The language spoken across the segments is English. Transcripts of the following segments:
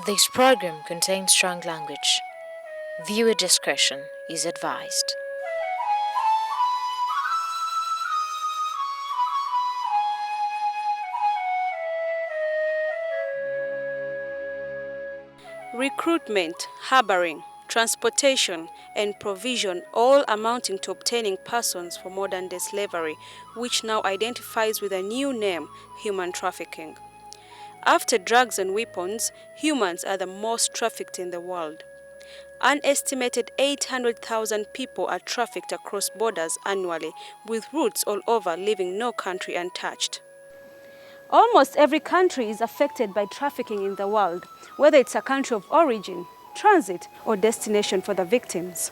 This program contains strong language. Viewer discretion is advised. Recruitment, harboring, transportation, and provision, all amounting to obtaining persons for modern-day slavery, which now identifies with a new name, human trafficking. After drugs and weapons, humans are the most trafficked in the world. An estimated 800,000 people are trafficked across borders annually, with routes all over, leaving no country untouched. Almost every country is affected by trafficking in the world, whether it's a country of origin, transit, or destination for the victims.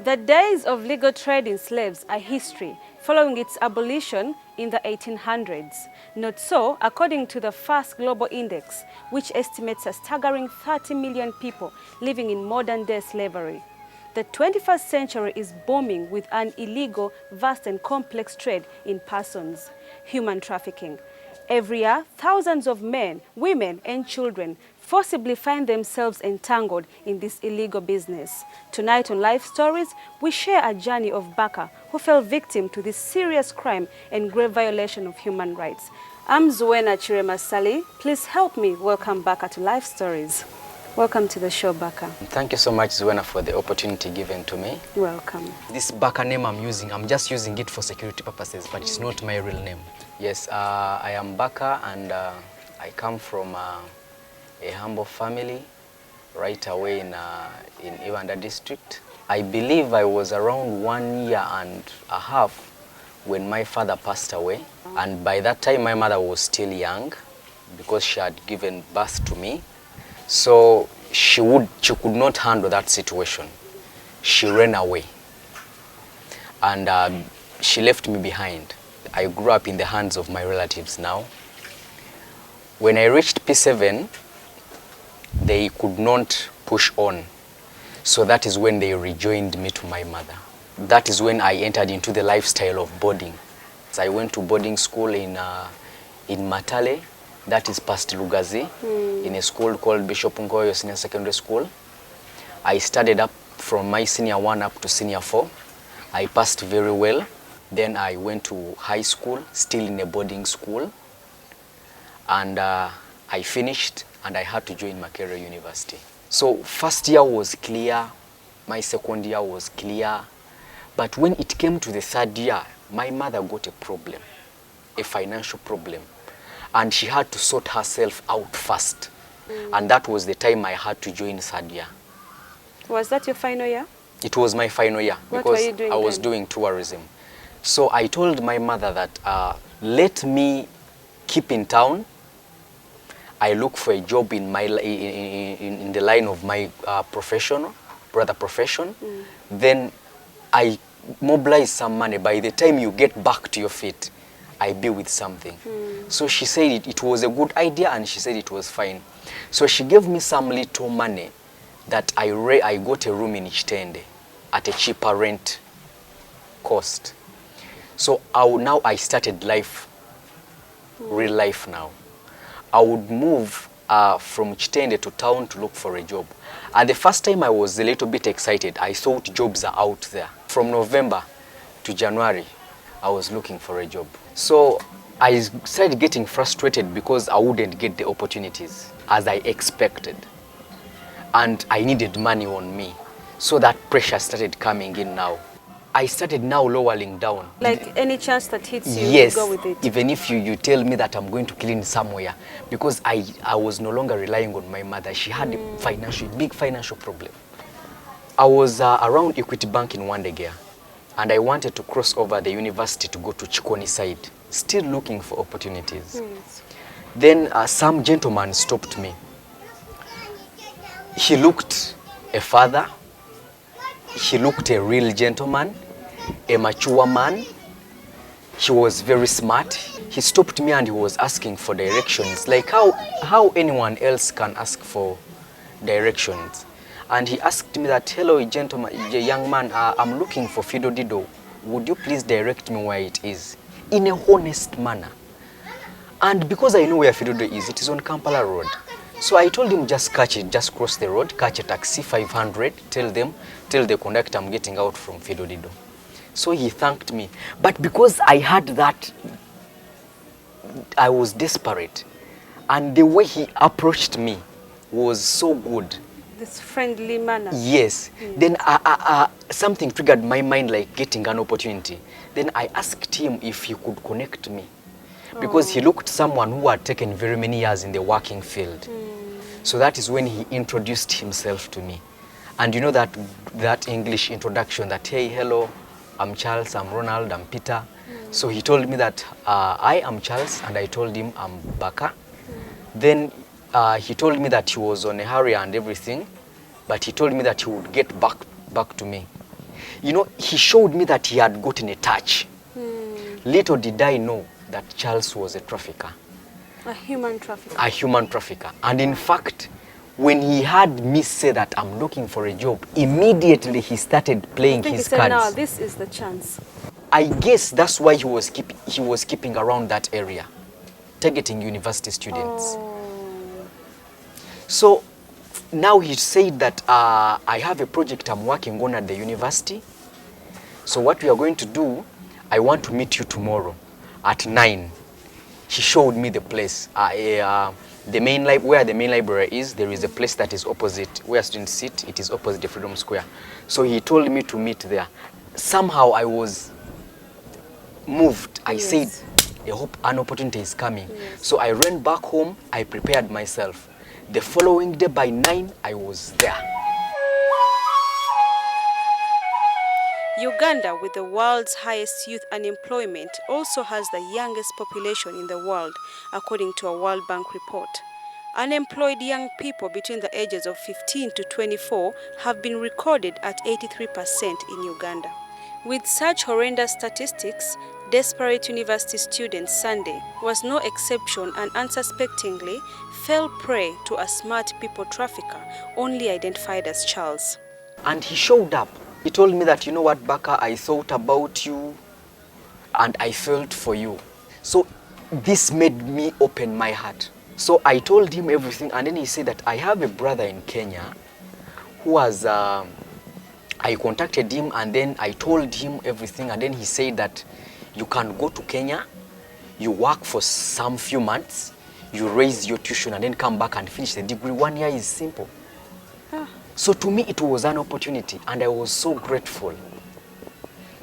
The days of legal trade in slaves are history, following its abolition in the 1800s. Not so, according to the first Global Index, which estimates a staggering 30 million people living in modern-day slavery. The 21st century is booming with an illegal, vast and complex trade in persons, human trafficking. Every year, thousands of men, women, and children forcibly find themselves entangled in this illegal business. Tonight on Life Stories, we share a journey of Baka, who fell victim to this serious crime and grave violation of human rights. I'm Zuena Chirema Sali. Please help me welcome Baka to Life Stories. Welcome to the show, Baka. Thank you so much, Zuena, for the opportunity given to me. Welcome. This Baka name I'm just using it for security purposes, but it's not my real name. Yes, I am Baka, and I come from a humble family right away in Uganda district. I believe I was around 1 year and a half when my father passed away. And by that time, my mother was still young because she had given birth to me. So she could not handle that situation. She ran away and she left me behind. I grew up in the hands of my relatives now. When I reached P7, they could not push on. So that is when they rejoined me to my mother. That is when I entered into the lifestyle of boarding. So I went to boarding school in Matale, that is past Lugazi, in a school called Bishop Nkoyo Senior Secondary School. I studied up from my senior 1 up to senior 4. I passed very well. Then I went to high school, still in a boarding school. And I finished and I had to join Makerere University. So first year was clear, my second year was clear. But when it came to the third year, my mother got a problem, a financial problem. And she had to sort herself out first. And that was the time I had to join third year. Was that your final year? It was my final year. What because were you doing I was then? doing tourism. So I told my mother that let me keep in town. I look for a job in the line of my profession. Then I mobilize some money. By the time you get back to your feet, I be with something. So she said it was a good idea, and she said it was fine. So she gave me some little money that I got a room in Ichitende at a cheaper rent cost. So now I started life, real life now. I would move from Chitende to town to look for a job. And the first time I was a little bit excited. I thought jobs are out there. From November to January, I was looking for a job. So I started getting frustrated because I wouldn't get the opportunities as I expected. And I needed money on me. So that pressure started coming in now. I started now lowering down. Like any chance that hits you, yes, you go with it? Even if you tell me that I'm going to clean somewhere, because I was no longer relying on my mother. She had a big financial problem. I was around Equity Bank in Wandegea, and I wanted to cross over the university to go to Chikoni side, still looking for opportunities. Yes. Then some gentleman stopped me. He looked a father, he looked a real gentleman, a mature man. He was very smart. He stopped me and he was asking for directions, like how anyone else can ask for directions. And he asked me that, hello gentleman, young man, I'm looking for Fido Dido. Would you please direct me where it is? In a honest manner. And because I know where Fido Dido is, it is on Kampala Road. So I told him, just catch it, just cross the road, catch a taxi, 500, tell the conductor I'm getting out from Fidodido. So he thanked me. But because I had that, I was desperate. And the way he approached me was so good. This friendly manner. Yes. Then something triggered my mind, like getting an opportunity. Then I asked him if he could connect me. Because he looked someone who had taken very many years in the working field. So that is when he introduced himself to me. And you know that English introduction, that, hey, hello, I'm Charles, I'm Ronald, I'm Peter. So he told me that I am Charles, and I told him I'm Baka. Then he told me that he was on a hurry and everything, but he told me that he would get back to me. You know, he showed me that he had gotten a touch. Little did I know that Charles was a trafficker. A human trafficker. A human trafficker. And in fact, when he heard me say that I'm looking for a job, immediately he started playing his cards. Now this is the chance. I guess that's why he was keeping around that area, targeting university students. So now he said that I have a project I'm working on at the university. So what we are going to do, I want to meet you tomorrow at 9. He showed me the place. The main where the main library is, there is a place that is opposite where students sit. It is opposite the Freedom Square. So he told me to meet there. Somehow I was moved. I said, I hope an opportunity is coming. So I ran back home. I prepared myself. The following day by 9, I was there. Uganda, with the world's highest youth unemployment, also has the youngest population in the world, according to a World Bank report. Unemployed young people between the ages of 15 to 24 have been recorded at 83% in Uganda. With such horrendous statistics, desperate university student Sunday was no exception and unsuspectingly fell prey to a smart people trafficker, only identified as Charles. And he showed up. He told me that, you know what, Baka, I thought about you and I felt for you. So this made me open my heart. So I told him everything, and then he said that I have a brother in Kenya who was, I contacted him and then I told him everything, and then he said that you can go to Kenya, you work for some few months, you raise your tuition and then come back and finish the degree. 1 year is simple. So to me, it was an opportunity, and I was so grateful.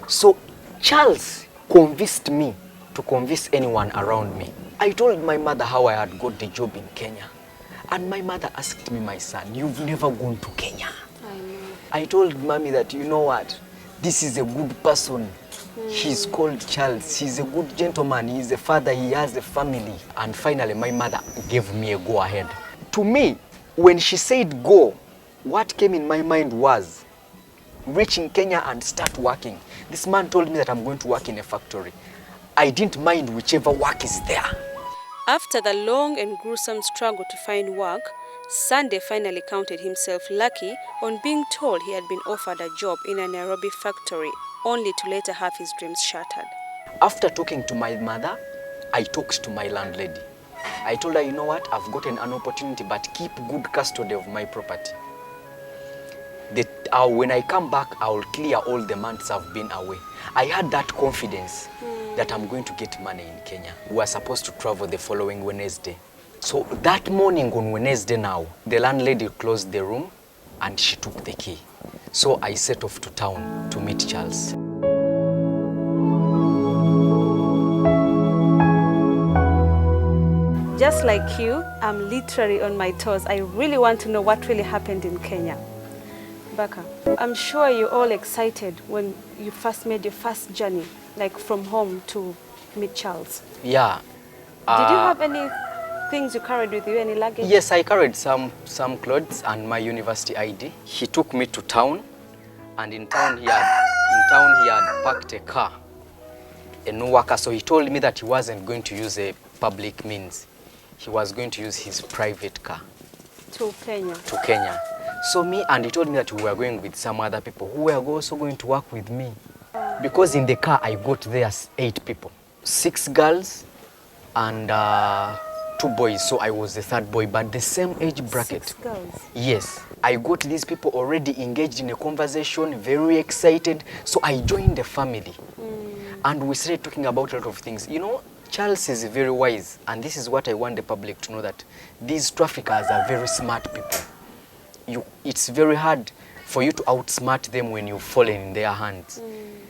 So Charles convinced me to convince anyone around me. I told my mother how I had got the job in Kenya. And my mother asked me, my son, you've never gone to Kenya. I told mommy that, you know what, this is a good person. He's called Charles. He's a good gentleman. He's a father. He has a family. And finally, my mother gave me a go ahead. To me, when she said go, what came in my mind was reaching Kenya and start working. This man told me that I'm going to work in a factory. I didn't mind whichever work is there. After the long and gruesome struggle to find work, Sunday finally counted himself lucky on being told he had been offered a job in a Nairobi factory, only to later have his dreams shattered. After talking to my mother, I talked to my landlady. I told her, you know what, I've gotten an opportunity, but keep good custody of my property. When I come back, I will clear all the months I've been away. I had that confidence that I'm going to get money in Kenya. We were supposed to travel the following Wednesday. So that morning on Wednesday now, the landlady closed the room and she took the key. So I set off to town to meet Charles. Just like you, I'm literally on my toes. I really want to know what really happened in Kenya. Baka, I'm sure you're all excited when you first made your first journey, like from home to meet Charles. Yeah. Did you have any things you carried with you, any luggage? Yes, I carried some clothes and my university ID. He took me to town, and in town he had parked a car, a new worker. So he told me that he wasn't going to use a public means. He was going to use his private car. To Kenya? To Kenya. So he told me that we were going with some other people who were also going to work with me. Because in the car I got there 8 people. 6 girls and 2 boys, so I was the 3rd boy, but the same age bracket. 6 girls. Yes, I got these people already engaged in a conversation, very excited, so I joined the family. And we started talking about a lot of things. You know, Charles is very wise, and this is what I want the public to know, that these traffickers are very smart people. It's very hard for you to outsmart them when you've fallen in their hands.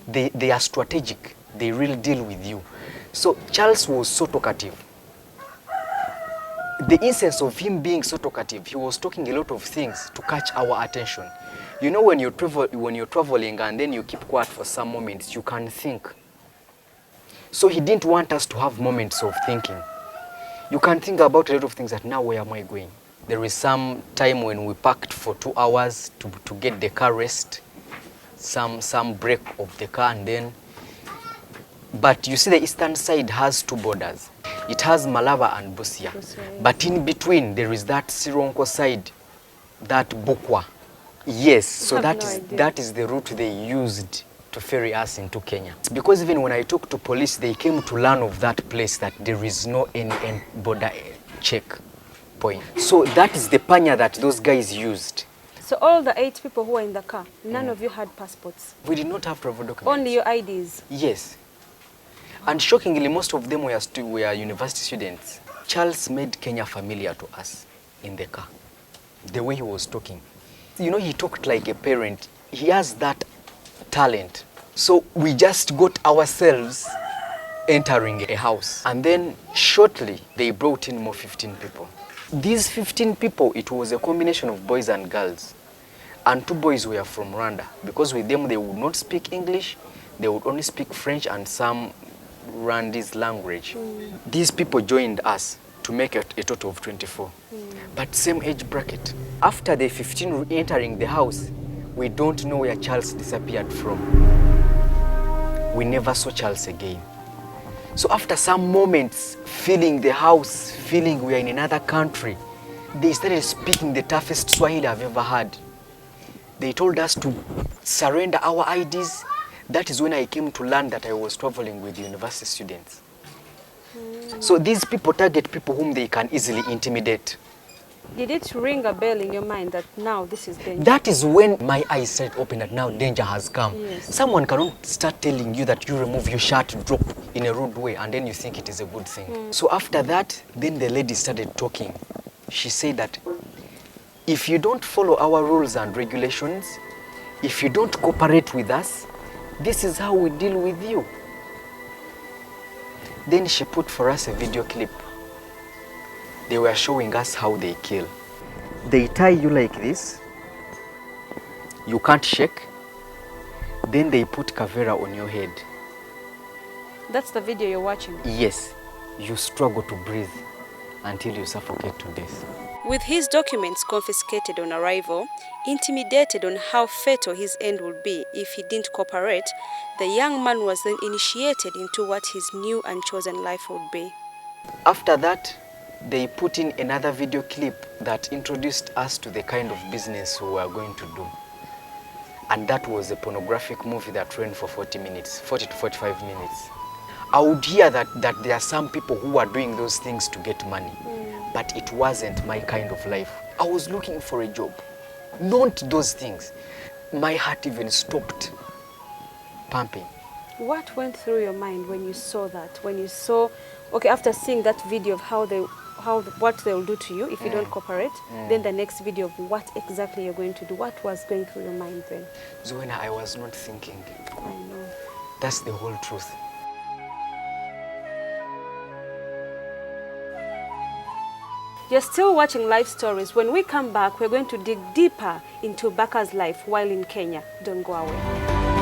They are strategic. They really deal with you. So Charles was so talkative. The instance of him being so talkative, he was talking a lot of things to catch our attention. You know, when you're traveling and then you keep quiet for some moments, you can think. So he didn't want us to have moments of thinking. You can think about a lot of things, that now where am I going? There is some time when we parked for 2 hours to get the car rest, some break of the car, and then. But you see, the eastern side has 2 borders. It has Malaba and Busia. But in between, there is that Sironko side, that Bukwa. Yes, so that is the route they used to ferry us into Kenya. It's because even when I talked to police, they came to learn of that place, that there is no any border check point. So that is the panya that those guys used. So all the 8 people who were in the car, none of you had passports? We did not have travel documents. Only your IDs? Yes. And shockingly, most of them were university students. Charles made Kenya familiar to us in the car, the way he was talking. You know, he talked like a parent. He has that talent. So we just got ourselves entering a house. And then shortly, they brought in more 15 people. These 15 people, it was a combination of boys and girls. And 2 boys were from Rwanda, because with them, they would not speak English. They would only speak French and some Rwandese language. These people joined us to make a total of 24, but same age bracket. After the 15 entering the house, we don't know where Charles disappeared from. We never saw Charles again. So after some moments, feeling the house, feeling we are in another country, they started speaking the toughest Swahili I've ever heard. They told us to surrender our IDs. That is when I came to learn that I was traveling with university students. So these people target people whom they can easily intimidate. Did it ring a bell in your mind that now this is danger? That is when my eyes started open, that now danger has come. Yes. Someone cannot start telling you that you remove your shirt, drop in a rude way, and then you think it is a good thing. So after that, then the lady started talking. She said that if you don't follow our rules and regulations, if you don't cooperate with us, this is how we deal with you. Then she put for us a video clip. They were showing us how they kill. They tie you like this. You can't shake. Then they put kavera on your head. That's the video you're watching? Yes. You struggle to breathe until you suffocate to death. With his documents confiscated on arrival, intimidated on how fatal his end would be if he didn't cooperate, the young man was then initiated into what his new and chosen life would be. After that, they put in another video clip that introduced us to the kind of business we were going to do. And that was a pornographic movie that ran for 40 minutes, 40 to 45 minutes. I would hear that there are some people who are doing those things to get money. But it wasn't my kind of life. I was looking for a job, not those things. My heart even stopped pumping. What went through your mind when you saw that? When you saw, okay, after seeing that video of what they will do to you if you don't cooperate, then the next video of what exactly you're going to do. What was going through your mind then? Zoena, I was not thinking. I know. That's the whole truth. You're still watching Life Stories. When we come back, we're going to dig deeper into Baka's life while in Kenya. Don't go away.